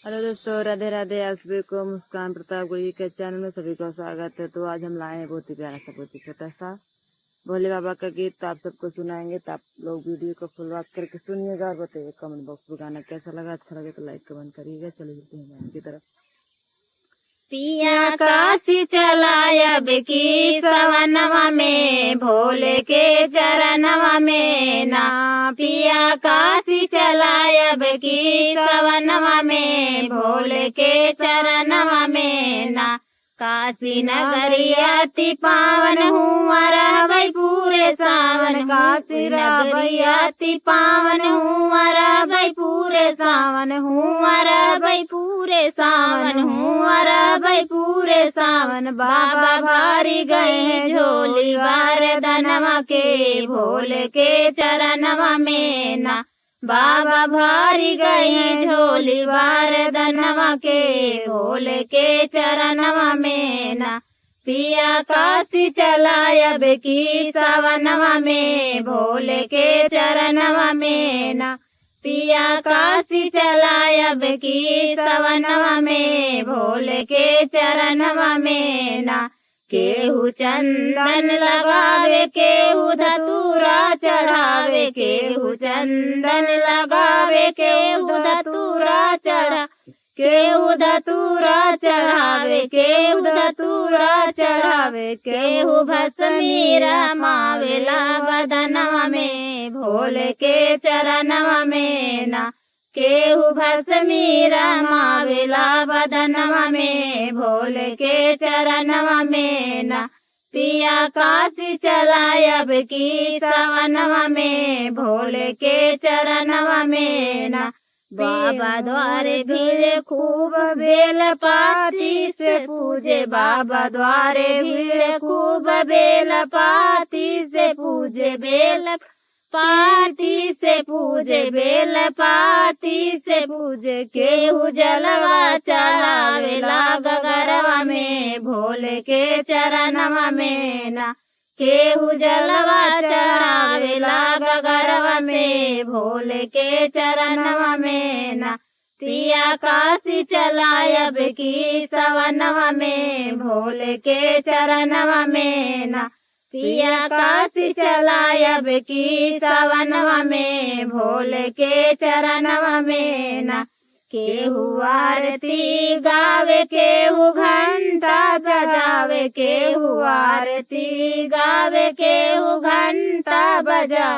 Hello दोस्तों, राधे राधे। आप सभी को मुस्कान प्रतापगढ़ी के चैनल में सभी को स्वागत है। तो आज हम लाए हैं बहुत ही प्यारा सा, बहुत ही छोटा सा भोले बाबा का गीत। तो आप सबको सुनाएंगे, तो आप लोग वीडियो को फुल वॉच करके सुनिएगा और बताइए कमेंट बॉक्स में गाना कैसा लगा। अच्छा लगे तो लाइक कमेंट करिएगा। चलिए चलते हैं गाने की तरफ। पिया काशी चलायब की सवनवा में भोले के चरणवा में ना। पिया काशी चलायब की सवनवा में भोले के चरणवा में ना। काशी नगरिया अति पावन हुआ रहबै पूरे सावन। काशी नगरिया अति पावन हुआ रहबै पूरे सावन। हुआ रहबै पूरे सावन। हुआ रहबै पूरे सावन। बाबा भारी गए झोली बार दनवा के भोले के चरणवा में ना। बाबा भारी गए झोली बार दनवा के भोले के चरणवा में ना। पिया काशी चलायब की सवनवा में भोले के चरणवा में ना। पिया काशी चलायब की सवनवा में भोले के चरणवा में ना। केहू चंदन लगावे केहू धतूरा चढ़ावे। केहू चंदन लगावे केहू धतूरा चढ़ा। केहू धतूरा चढ़ावे केहू धतूरा चढ़ावे। केहू भस्मी रमावेला बदनवा में भोले के चरणवा में ना। केहू भस्मी रमावेला बदनवा में भोले के चरणवा में ना। पिया काशी चलायब की सवनवा में भोले के चरणवा में ना। बाबा द्वारे भीड़ खूब बेल पाती से पूजे। बाबा द्वारे भीड़ खूब बेल पाती से पूजे। बेल पाती से पूजे। बेल पाती से पूजे। केहू जलवा चढ़ावेला गगरवा में भोले के चरणवा में ना। केहू जलवा चढ़ावेला गगरवा में भोले के चरणवा में ना। पिया काशी चलायब की सवनवा में भोले के चरणवा में ना। पिया काशी चलायब की सवनवा में भोले के चरणवा में ना। केहू आरती गावे केहू घंटा बजावे। केहू आरती गावे केहू घंटा बजा।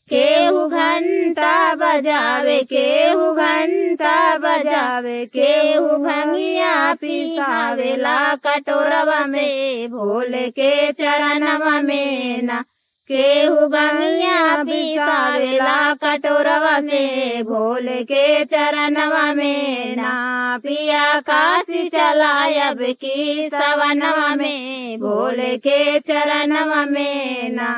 केहू घंटा बजावे केहू घंटा बजावे। केहू भंगिया पिसावेला कटोरवा में भोले के चरणवा में ना। केहू भंगिया पिसावेला कटोरवा में भोले के चरणवा में ना। पिया काशी चलायब की सवनवा में भोले के चरणवा में ना।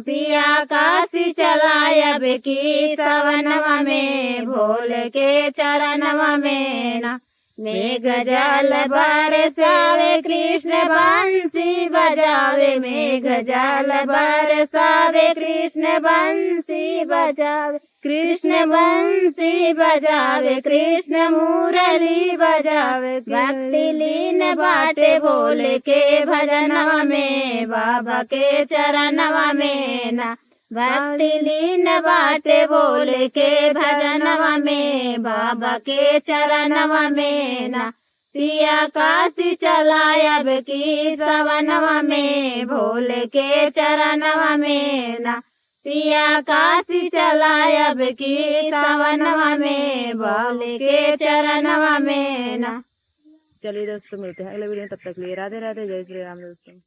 पिया काशी चलायब की सवनवा में भोले के चरणवा में ना। मेघ जल बरसावे कृष्ण बंसी बजावे। मेघ जल बरसावे कृष्ण बंसी बजावे। कृष्ण बंसी बजावे कृष्ण मुरली बजावे। भक्ति लीन बाटे भोले के भजनवा में बाबा के चरणवा में ना। भक्ति लीन बाटे भोले के भजनवा में बाबा के चरणवा में ना। पिया काशी चलायब की सवनवा में भोले के चरणवा में ना। पिया काशी चलायब की सवनवा में भोले के चरणवा में ना। चलिए दोस्तों, मिलते हैं अगले वीडियो में। तब तक लिए राधे राधे, जय श्री राम दोस्तों।